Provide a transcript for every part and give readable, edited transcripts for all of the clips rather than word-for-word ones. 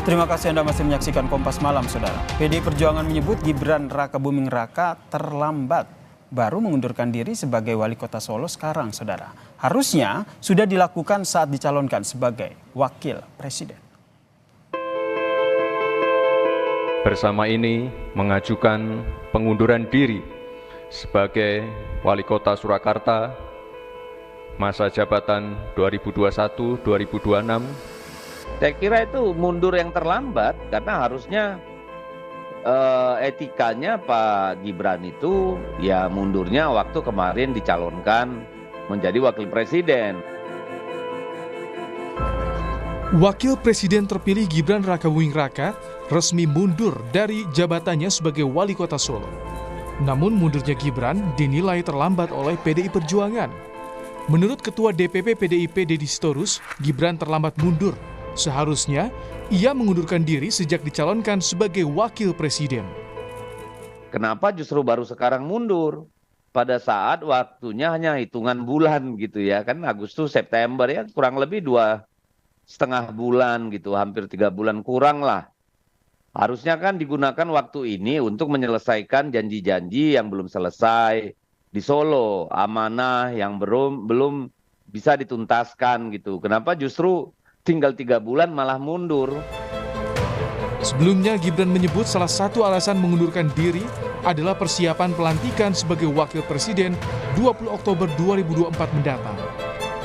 Terima kasih Anda masih menyaksikan Kompas Malam, Saudara. PDI Perjuangan menyebut Gibran Rakabuming Raka terlambat baru mengundurkan diri sebagai wali kota Solo sekarang, Saudara. Harusnya sudah dilakukan saat dicalonkan sebagai wakil presiden. Bersama ini mengajukan pengunduran diri sebagai wali kota Surakarta masa jabatan 2021-2026. Saya kira itu mundur yang terlambat karena harusnya etikanya Pak Gibran itu ya mundurnya waktu kemarin dicalonkan menjadi wakil presiden. Wakil Presiden terpilih Gibran Rakabuming Raka resmi mundur dari jabatannya sebagai wali kota Solo. Namun mundurnya Gibran dinilai terlambat oleh PDI Perjuangan. Menurut Ketua DPP PDIP Deddy Sitorus, Gibran terlambat mundur. Seharusnya ia mengundurkan diri sejak dicalonkan sebagai wakil presiden. Kenapa justru baru sekarang mundur? Pada saat waktunya hanya hitungan bulan gitu ya, kan Agustus September ya, kurang lebih 2,5 bulan gitu, hampir 3 bulan kurang lah. Harusnya kan digunakan waktu ini untuk menyelesaikan janji-janji yang belum selesai di Solo, amanah yang belum bisa dituntaskan gitu. Kenapa justru tinggal 3 bulan malah mundur? Sebelumnya Gibran menyebut salah satu alasan mengundurkan diri adalah persiapan pelantikan sebagai wakil presiden 20 Oktober 2024 mendatang.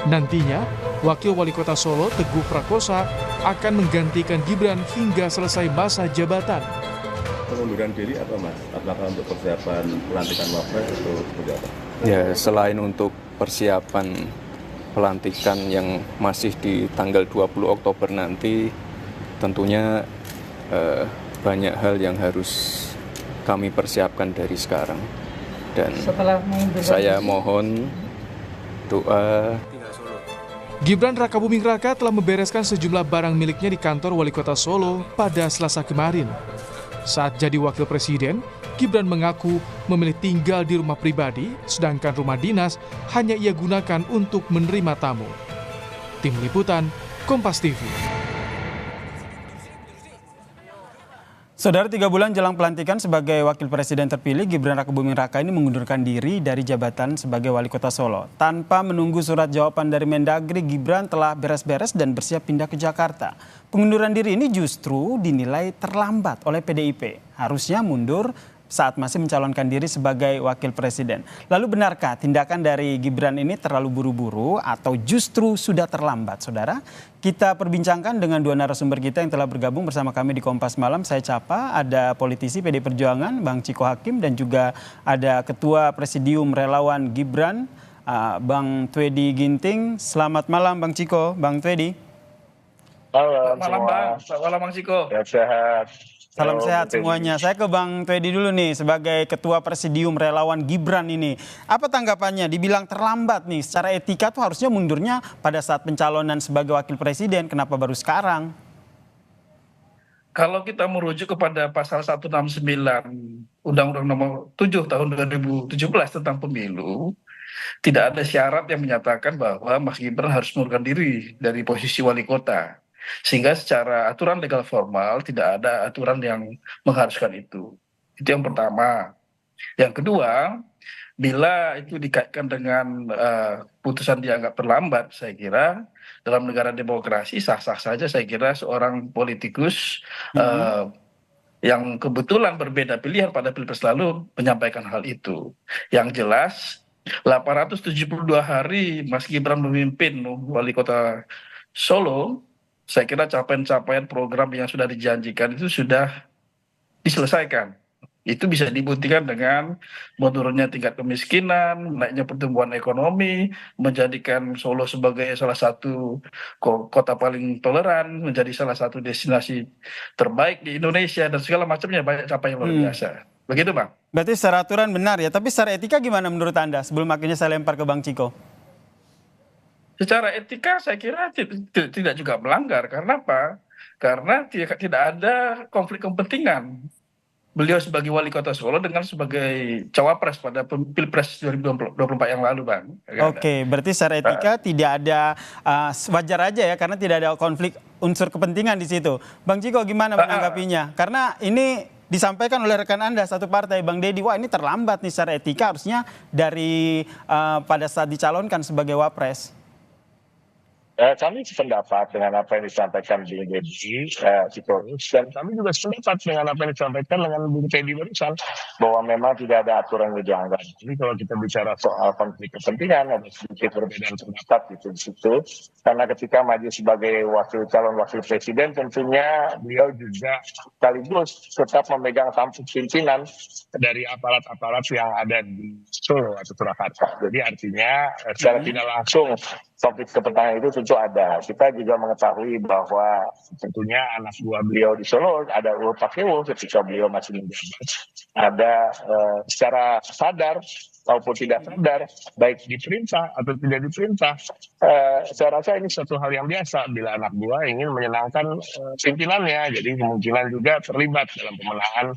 Nantinya, wakil wali kota Solo Teguh Prakosa akan menggantikan Gibran hingga selesai masa jabatan. Pengunduran diri apa Mas? Apakah untuk persiapan pelantikan wapres atau seperti apa? Ya, selain untuk persiapan pelantikan yang masih di tanggal 20 Oktober nanti, tentunya banyak hal yang harus kami persiapkan dari sekarang. Dan saya mohon doa. Gibran Rakabuming Raka telah membereskan sejumlah barang miliknya di kantor wali kota Solo pada Selasa kemarin. Saat jadi wakil presiden, Gibran mengaku memilih tinggal di rumah pribadi, sedangkan rumah dinas hanya ia gunakan untuk menerima tamu. Tim Liputan, Kompas TV. Saudara, 3 bulan jelang pelantikan sebagai wakil presiden terpilih, Gibran Rakabuming Raka ini mengundurkan diri dari jabatan sebagai wali kota Solo. Tanpa menunggu surat jawaban dari Mendagri, Gibran telah beres-beres dan bersiap pindah ke Jakarta. Pengunduran diri ini justru dinilai terlambat oleh PDIP. Harusnya mundur saat masih mencalonkan diri sebagai wakil presiden. Lalu benarkah tindakan dari Gibran ini terlalu buru-buru atau justru sudah terlambat, Saudara? Kita perbincangkan dengan 2 narasumber kita yang telah bergabung bersama kami di Kompas Malam. Saya Capa, ada politisi PDI Perjuangan, Bang Ciko Hakim, dan juga ada Ketua Presidium Relawan Gibran, Bang Twedi Ginting. Selamat malam Bang Ciko, Bang Twedi. Selamat malam Bang, selamat malam Bang Ciko. Sehat. Salam sehat semuanya. Saya ke Bang Twedi dulu nih sebagai Ketua Presidium Relawan Gibran ini. Apa tanggapannya? Dibilang terlambat nih. Secara etika tuh harusnya mundurnya pada saat pencalonan sebagai wakil presiden. Kenapa baru sekarang? Kalau kita merujuk kepada pasal 169 Undang-Undang Nomor 7 Tahun 2017 tentang pemilu, tidak ada syarat yang menyatakan bahwa Mas Gibran harus mengundurkan diri dari posisi wali kota. Sehingga secara aturan legal formal tidak ada aturan yang mengharuskan itu. Itu yang pertama. Yang kedua, bila itu dikaitkan dengan putusan dianggap terlambat, saya kira dalam negara demokrasi sah-sah saja. Saya kira seorang politikus yang kebetulan berbeda pilihan pada pilpres lalu menyampaikan hal itu. Yang jelas 872 hari Mas Gibran memimpin wali kota Solo, saya kira capaian-capaian program yang sudah dijanjikan itu sudah diselesaikan. Itu bisa dibuktikan dengan menurunnya tingkat kemiskinan, naiknya pertumbuhan ekonomi, menjadikan Solo sebagai salah satu kota paling toleran, menjadi salah satu destinasi terbaik di Indonesia, dan segala macamnya, banyak capaian luar biasa. Begitu Bang. Berarti secara aturan benar ya, tapi secara etika gimana menurut Anda? Sebelum akhirnya saya lempar ke Bang Ciko. Secara etika saya kira tidak juga melanggar. Karena apa? Karena tidak ada konflik kepentingan beliau sebagai wali kota Solo dengan sebagai cawapres pada Pilpres 2024 yang lalu, Bang. Oke, berarti secara etika tidak ada, wajar aja ya, karena tidak ada konflik unsur kepentingan di situ. Bang Ciko gimana menanggapinya? Karena ini disampaikan oleh rekan Anda satu partai, Bang Deddy, wah ini terlambat nih secara etika, harusnya dari pada saat dicalonkan sebagai wapres. Kami sependapat dengan apa yang disampaikan Bung Deddy Sitorus, dan kami juga sependapat dengan apa yang disampaikan dengan Bung Teddy barusan, bahwa memang tidak ada aturan yang dilanggar. Jadi kalau kita bicara soal konflik kepentingan, ada sedikit perbedaan pendapat di situ. Karena ketika maju sebagai calon wakil presiden, tentunya beliau juga sekaligus tetap memegang tampuk pimpinan dari aparat-aparat yang ada di Solo atau Surakarta. Jadi artinya secara tidak langsung konflik kepentingan itu tentu ada. Kita juga mengetahui bahwa tentunya anak buah beliau di Solo, ada Ulf Pakewo ketika beliau masih menjabat, ada secara sadar maupun tidak sadar, baik diperintah atau tidak diperintah, saya rasa ini suatu hal yang biasa bila anak buah ingin menyenangkan pimpinannya. Jadi kemungkinan juga terlibat dalam pemenangan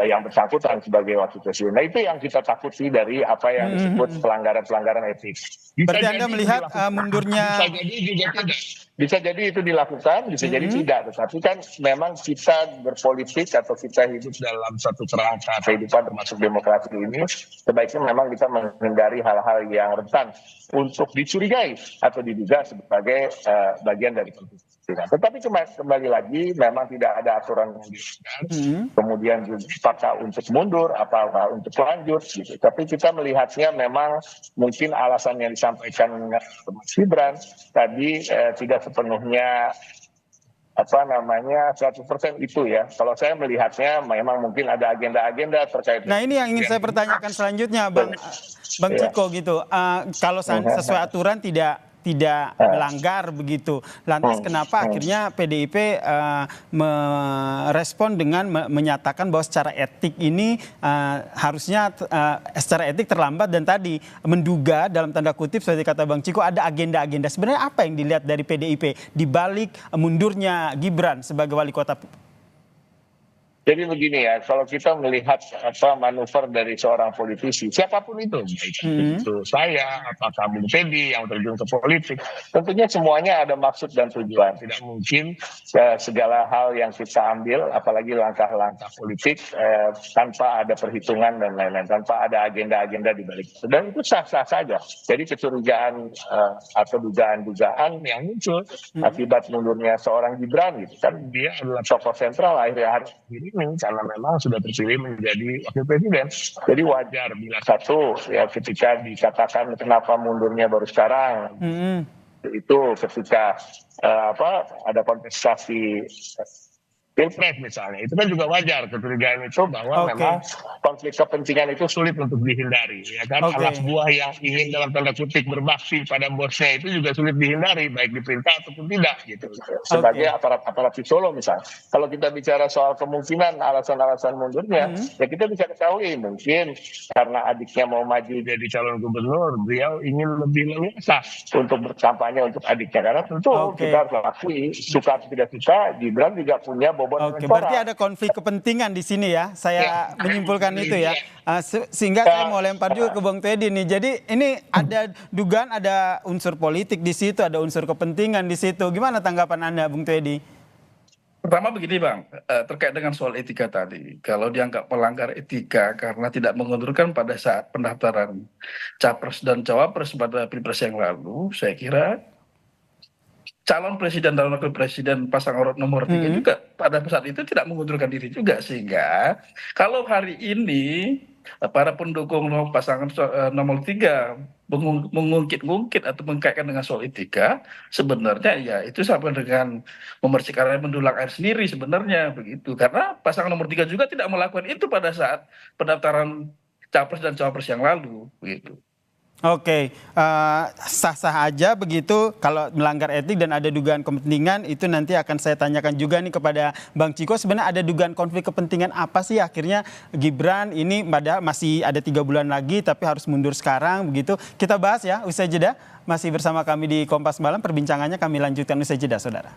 yang bersangkutan sebagai wakil presiden. Nah itu yang kita takuti dari apa yang disebut pelanggaran-pelanggaran etik. Berarti Anda melihat mundurnya... Bisa jadi itu dilakukan, bisa jadi tidak. Tetapi kan memang kita berpolitik atau kita hidup dalam satu kerangka kehidupan termasuk demokrasi ini, sebaiknya memang kita menghindari hal-hal yang rentan untuk dicurigai atau diduga sebagai bagian dari politik. Tetapi kembali lagi memang tidak ada aturan yang dilanggar, kemudian juga apakah untuk mundur, apakah untuk lanjut gitu. Tapi kita melihatnya memang mungkin alasan yang disampaikan Mas Gibran tadi tidak sepenuhnya 100% itu ya. Kalau saya melihatnya memang mungkin ada agenda-agenda terkait. Nah ini yang ingin saya pertanyakan selanjutnya, Bang Ciko gitu. Kalau sesuai aturan tidak melanggar begitu. Lantas kenapa akhirnya PDIP merespon dengan menyatakan bahwa secara etik ini harusnya secara etik terlambat, dan tadi menduga dalam tanda kutip seperti kata Bang Ciko ada agenda-agenda. Sebenarnya apa yang dilihat dari PDIP di balik mundurnya Gibran sebagai wali kota? Jadi begini ya, kalau kita melihat manuver dari seorang politisi, siapapun itu, baik itu saya, apakah Bung Teddy yang terjun ke politik, tentunya semuanya ada maksud dan tujuan. Tidak mungkin segala hal yang kita ambil, apalagi langkah-langkah politik, tanpa ada perhitungan dan lain-lain, tanpa ada agenda-agenda di balik itu. Dan itu sah-sah saja. Jadi kecurigaan atau dugaan-dugaan yang muncul akibat mundurnya seorang Gibran, gitu kan, dia adalah tokoh sentral akhir-akhir ini, karena memang sudah terpilih menjadi wakil presiden. Jadi wajar bila ketika dikatakan kenapa mundurnya baru sekarang, itu ketika ada kontestasi Pilpres misalnya, itu kan juga wajar kecurigaan itu bahwa memang konflik kepentingan itu sulit untuk dihindari, ya kan? Anak buah yang ingin dalam tanda kutip berbakti pada bosnya itu juga sulit dihindari, baik diperintah ataupun tidak gitu. Sebagai aparat di Solo misalnya. Kalau kita bicara soal kemungkinan alasan-alasan mundurnya, ya kita bisa ketahui mungkin karena adiknya mau maju jadi calon gubernur, beliau ingin lebih leluasa untuk berkampanye untuk adiknya, karena tentu kita harus akui suka atau tidak suka, Gibran juga punya berarti ada konflik kepentingan di sini ya. Saya menyimpulkan itu ya. Sehingga saya mau lempar juga ke Bang Teddy nih. Jadi ini ada dugaan ada unsur politik di situ, ada unsur kepentingan di situ. Gimana tanggapan Anda, Bung Teddy? Pertama begini Bang, terkait dengan soal etika tadi. Kalau dianggap melanggar etika karena tidak mengundurkan pada saat pendaftaran Capres dan Cawapres pada Pilpres yang lalu, saya kira calon presiden dan wakil presiden pasangan nomor 3 juga pada saat itu tidak mengundurkan diri juga, sehingga kalau hari ini para pendukung pasangan nomor 3 mengungkit-ungkit atau mengkaitkan dengan soal etika, sebenarnya ya itu sama dengan memercikan air mendulang air sendiri sebenarnya begitu, karena pasangan nomor 3 juga tidak melakukan itu pada saat pendaftaran Capres dan Cawapres yang lalu begitu. Sah-sah aja begitu. Kalau melanggar etik dan ada dugaan kepentingan, itu nanti akan saya tanyakan juga nih kepada Bang Ciko. Sebenarnya ada dugaan konflik kepentingan apa sih akhirnya Gibran ini padahal masih ada 3 bulan lagi tapi harus mundur sekarang begitu. Kita bahas ya usai jeda. Masih bersama kami di Kompas Malam, perbincangannya kami lanjutkan usai jeda, saudara.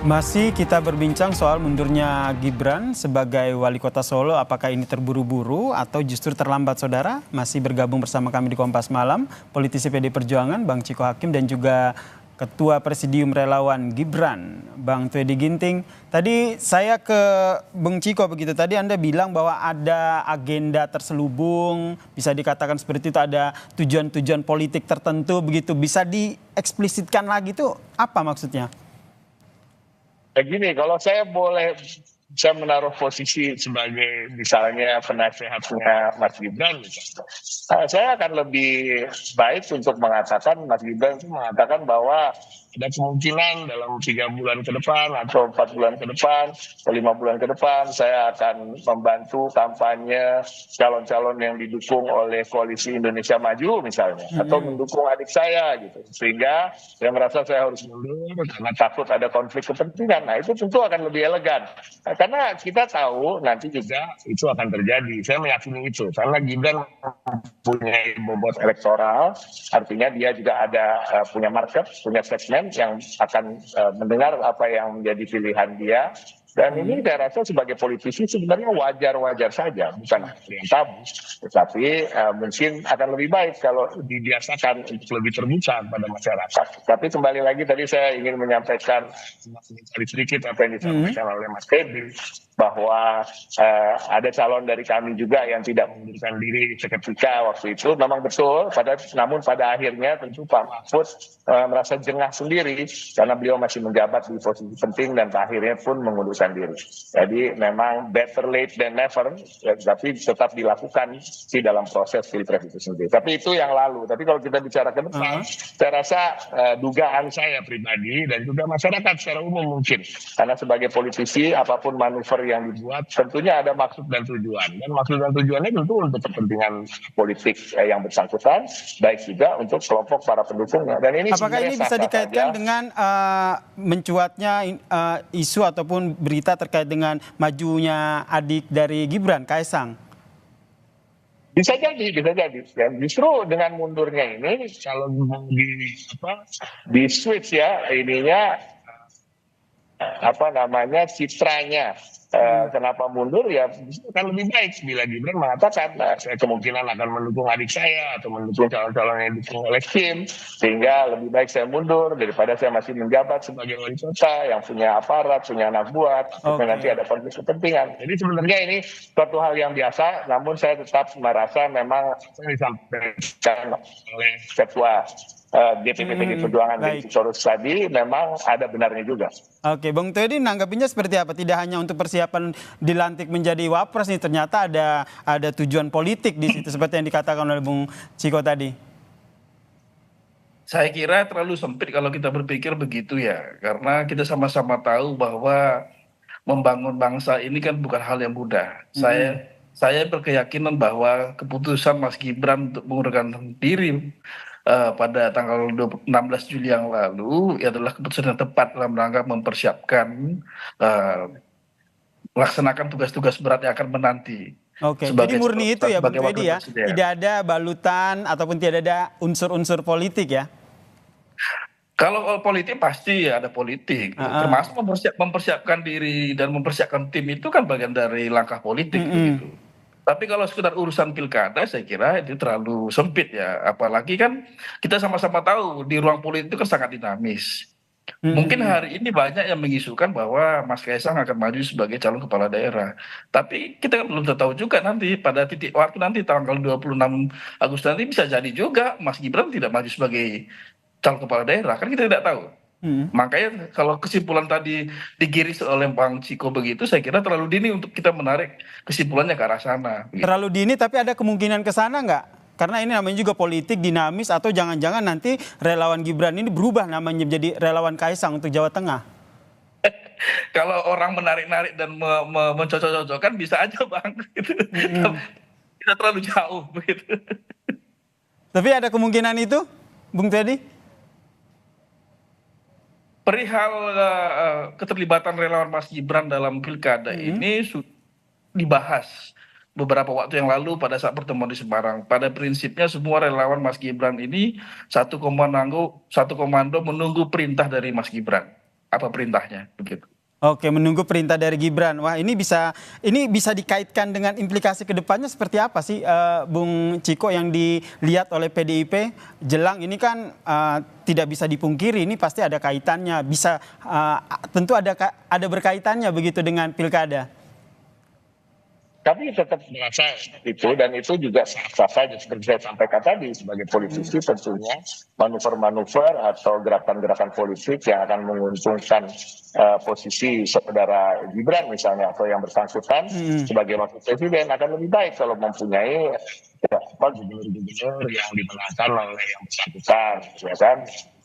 Masih kita berbincang soal mundurnya Gibran sebagai wali kota Solo. Apakah ini terburu-buru atau justru terlambat, saudara? Masih bergabung bersama kami di Kompas Malam, politisi PD Perjuangan Bang Ciko Hakim dan juga Ketua Presidium Relawan Gibran, Bang Twedy Ginting. Tadi saya ke Bung Ciko begitu, tadi Anda bilang bahwa ada agenda terselubung, bisa dikatakan seperti itu, ada tujuan-tujuan politik tertentu begitu. Bisa dieksplisitkan lagi tuh apa maksudnya? Begini, kalau saya boleh, saya menaruh posisi sebagai misalnya penasehatnya Mas Gibran, saya akan lebih baik untuk mengatakan, Mas Gibran itu mengatakan bahwa ada kemungkinan dalam 3 bulan ke depan atau 4 bulan ke depan atau 5 bulan ke depan saya akan membantu kampanye calon-calon yang didukung oleh Koalisi Indonesia Maju misalnya, atau mendukung adik saya gitu, sehingga saya merasa saya harus mundur karena takut ada konflik kepentingan. Nah itu tentu akan lebih elegan, karena kita tahu nanti juga itu akan terjadi. Saya meyakini itu karena Gibran punya bobot elektoral, artinya dia juga ada punya market, punya segmen yang akan mendengar apa yang menjadi pilihan dia. Dan ini saya rasa sebagai politisi sebenarnya wajar-wajar saja, bukan yang tabu, tetapi mungkin akan lebih baik kalau dibiasakan untuk lebih terbuka pada masyarakat. Tapi kembali lagi tadi saya ingin menyampaikan sedikit apa yang disampaikan oleh Mas Teddy, bahwa ada calon dari kami juga yang tidak mengundurkan diri seketika waktu itu. Memang betul, namun pada akhirnya tentu Pak Mahfud merasa jengah sendiri karena beliau masih menjabat di posisi penting dan akhirnya pun mengundurkan diri. Jadi memang better late than never, tapi tetap dilakukan di dalam proses pilpres itu sendiri. Tapi itu yang lalu. Tapi kalau kita bicara ke depan, saya rasa dugaan saya pribadi dan juga masyarakat secara umum mungkin, karena sebagai politisi apapun manuver yang dibuat tentunya ada maksud dan tujuan, dan maksud dan tujuannya tentu untuk kepentingan politik yang bersangkutan, baik juga untuk kelompok para pendukungnya. Dan ini apakah ini bisa dikaitkan dengan mencuatnya isu ataupun berita terkait dengan majunya adik dari Gibran, Kaesang? Bisa jadi, bisa jadi. Dan justru dengan mundurnya ini, kalau di switch ya ininya citranya. Kenapa mundur ya akan lebih baik bila Gibran mengatakan saya kemungkinan akan mendukung adik saya atau mendukung calon-calon yang didukung oleh Kim, sehingga lebih baik saya mundur daripada saya masih menjabat sebagai wali kota yang punya aparat, punya anak buah, nanti ada konflik kepentingan. Jadi sebenarnya ini suatu hal yang biasa, namun saya tetap merasa memang disampaikan oleh ketua DPP PDI Perjuangan Deddy Sitorus tadi memang ada benarnya juga. Oke, Bang Twedy nanggapinya seperti apa? Tidak hanya untuk persiapan dilantik menjadi wapres nih, ternyata ada tujuan politik di situ seperti yang dikatakan oleh Bung Ciko tadi. Saya kira terlalu sempit kalau kita berpikir begitu ya, karena kita sama-sama tahu bahwa membangun bangsa ini kan bukan hal yang mudah. Saya berkeyakinan bahwa keputusan Mas Gibran untuk mengundurkan diri pada tanggal 16 Juli yang lalu adalah keputusan yang tepat dalam rangka mempersiapkan melaksanakan tugas-tugas berat yang akan menanti. Oke, jadi murni itu ya Bung Twedy ya, tidak ada balutan ataupun tidak ada unsur-unsur politik ya? Kalau politik pasti ada politik, termasuk mempersiapkan diri dan mempersiapkan tim itu kan bagian dari langkah politik begitu. Tapi kalau sekedar urusan pilkada saya kira itu terlalu sempit ya. Apalagi kan kita sama-sama tahu di ruang politik itu kan sangat dinamis. Mungkin hari ini banyak yang mengisukan bahwa Mas Kaesang akan maju sebagai calon kepala daerah. Tapi kita kan belum tahu juga nanti pada titik waktu nanti tanggal 26 Agustus nanti bisa jadi juga Mas Gibran tidak maju sebagai calon kepala daerah. Kan kita tidak tahu. Makanya kalau kesimpulan tadi digiris oleh Bang Ciko begitu, saya kira terlalu dini untuk kita menarik kesimpulannya ke arah sana. Begitu. Terlalu dini, tapi ada kemungkinan ke sana nggak? Karena ini namanya juga politik dinamis, atau jangan-jangan nanti relawan Gibran ini berubah namanya menjadi relawan Kaesang untuk Jawa Tengah? Kalau orang menarik-narik dan mencocok-cocokkan bisa aja Bang. Gitu. Kita terlalu jauh begitu. Tapi ada kemungkinan itu, Bung Twedy? Perihal keterlibatan relawan Mas Gibran dalam pilkada ini dibahas beberapa waktu yang lalu pada saat pertemuan di Semarang. Pada prinsipnya semua relawan Mas Gibran ini satu komando menunggu perintah dari Mas Gibran. Apa perintahnya begitu. Oke, menunggu perintah dari Gibran. Wah, ini bisa dikaitkan dengan implikasi kedepannya seperti apa sih, Bung Ciko, yang dilihat oleh PDIP jelang ini kan tidak bisa dipungkiri, ini pasti ada kaitannya, tentu ada berkaitannya begitu dengan pilkada. Kami tetap merasa itu, dan itu juga sah-sah saja seperti saya sampaikan tadi, sebagai politisi tentunya manuver-manuver atau gerakan-gerakan politik yang akan menguntungkan posisi saudara Gibran misalnya atau yang bersangkutan sebagai wakil presiden akan lebih baik kalau mempunyai gubernur-gubernur yang dimenangkan oleh yang bersangkutan, ya kan?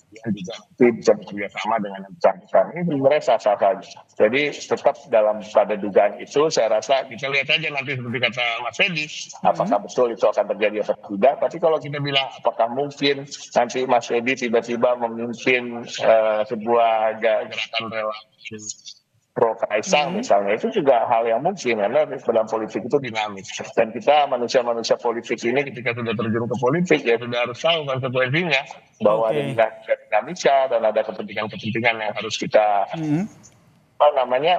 Yang juga nanti bisa bekerja sama dengan yang bersangkutan. Ini sebenarnya sah-sah saja. Jadi tetap pada dugaan itu, saya rasa kita lihat aja nanti seperti kata Mas Fedy, apakah betul itu akan terjadi atau tidak. Tapi kalau kita bilang apakah mungkin nanti Mas Fedy tiba-tiba memimpin sebuah gerakan relawan pro Kaisang misalnya, itu juga hal yang mungkin karena dalam politik itu dinamis, dan kita manusia-manusia politik ini ketika sudah terjun ke politik ya sudah harus tahu konsekuensinya bahwa ada dinamika dan ada kepentingan-kepentingan yang harus kita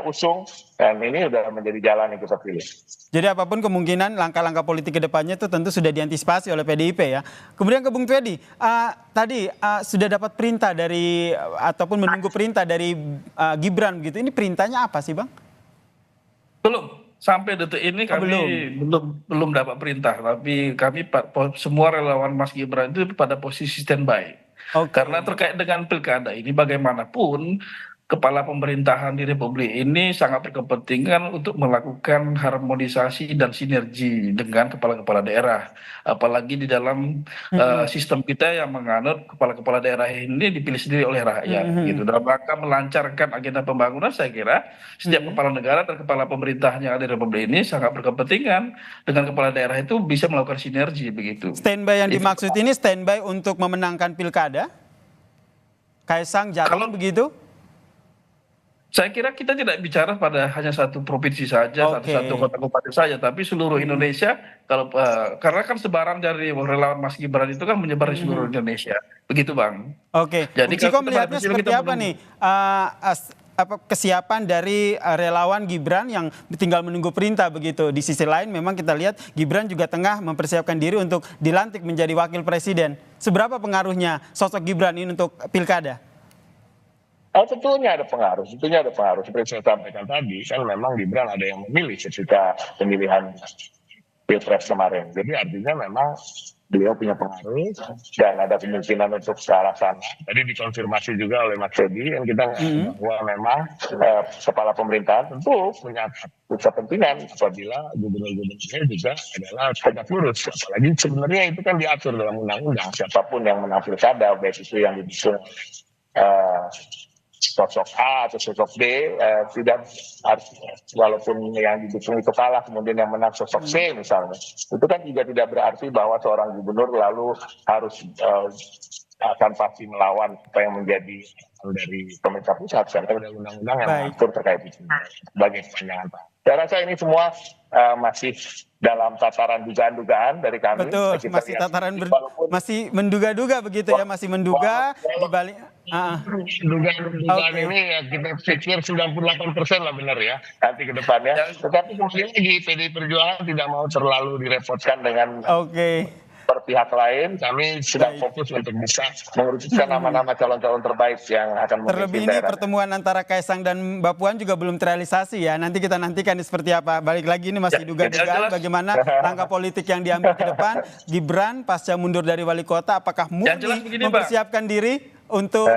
usung, dan ini sudah menjadi jalan yang kita pilih. Jadi apapun kemungkinan langkah-langkah politik ke depannya itu tentu sudah diantisipasi oleh PDIP ya. Kemudian ke Bung Fedy, tadi sudah dapat perintah dari ataupun menunggu perintah dari Gibran begitu. Ini perintahnya apa sih, Bang? Belum. Sampai detik ini kami belum dapat perintah, tapi kami semua relawan Mas Gibran itu pada posisi standby. Karena terkait dengan pilkada ini bagaimanapun kepala pemerintahan di Republik ini sangat berkepentingan untuk melakukan harmonisasi dan sinergi dengan kepala-kepala daerah. Apalagi di dalam sistem kita yang menganut kepala-kepala daerah ini dipilih sendiri oleh rakyat. Gitu. Dalam rangka melancarkan agenda pembangunan, saya kira setiap kepala negara dan kepala pemerintahan yang ada di Republik ini sangat berkepentingan dengan kepala daerah itu bisa melakukan sinergi begitu. Standby yang dimaksud ini standby untuk memenangkan pilkada? Kaisang Jatim begitu? Saya kira kita tidak bicara pada hanya satu provinsi saja, satu kota kabupaten saja, tapi seluruh Indonesia. Karena kan sebaran dari relawan Mas Gibran itu kan menyebar di seluruh Indonesia, begitu Bang. Jadi Bung Ciko melihatnya seperti apa nih kesiapan dari relawan Gibran yang tinggal menunggu perintah begitu. Di sisi lain memang kita lihat Gibran juga tengah mempersiapkan diri untuk dilantik menjadi wakil presiden. Seberapa pengaruhnya sosok Gibran ini untuk pilkada? Tentunya ada pengaruh. Seperti saya sampaikan tadi, kan memang Gibran ada yang memilih ketika pemilihan Pilpres kemarin. Jadi artinya memang beliau punya pengaruh dan ada kemungkinan untuk ke arah sana. Tadi dikonfirmasi juga oleh Mas Fedy, yang kita bahwa memang kepala pemerintahan tentu punya kepentingan apabila gubernur-gubernurnya juga adalah tegak lurus. Apalagi sebenarnya itu kan diatur dalam undang-undang, siapapun yang menang pilkada, baik itu yang didukung sosok A atau sosok B, tidak harus, walaupun yang didukung itu kalah kemudian yang menang sosok C misalnya, itu kan juga tidak berarti bahwa seorang gubernur lalu harus akan pasti melawan apa yang menjadi dari pemerintah pusat, karena ada undang-undang yang mengatur terkait itu sebagai kepanjangan Pak. Saya rasa ini semua masih dalam tataran dugaan-dugaan dari kami. Betul, masih tataran masih menduga-duga begitu ya, masih menduga di balik dugaan ini ya kita pikir 98% lah benar ya nanti ke depannya. Tetapi kemudian lagi PDI Perjuangan tidak mau terlalu direpotkan dengan pihak lain. Kami sedang fokus untuk bisa mengerucutkan nama-nama calon-calon terbaik yang akan memimpin terlebih ini daerah. Pertemuan antara Kaisang dan Mbak Puan juga belum terrealisasi ya. Nanti kita nantikan seperti apa. Balik lagi ini masih duga-dugaan bagaimana langkah politik yang diambil ke depan. Gibran pasca mundur dari wali kota, apakah murni mempersiapkan diri untuk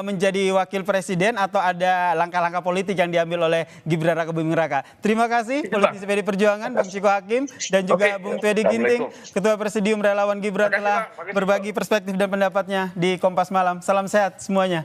menjadi wakil presiden atau ada langkah-langkah politik yang diambil oleh Gibran Rakabuming Raka. Terima kasih politisi PDI Perjuangan Bang Ciko Hakim dan juga Bung Fedy Ginting, Ketua Presidium Relawan Gibran, telah berbagi perspektif dan pendapatnya di Kompas Malam. Salam sehat semuanya.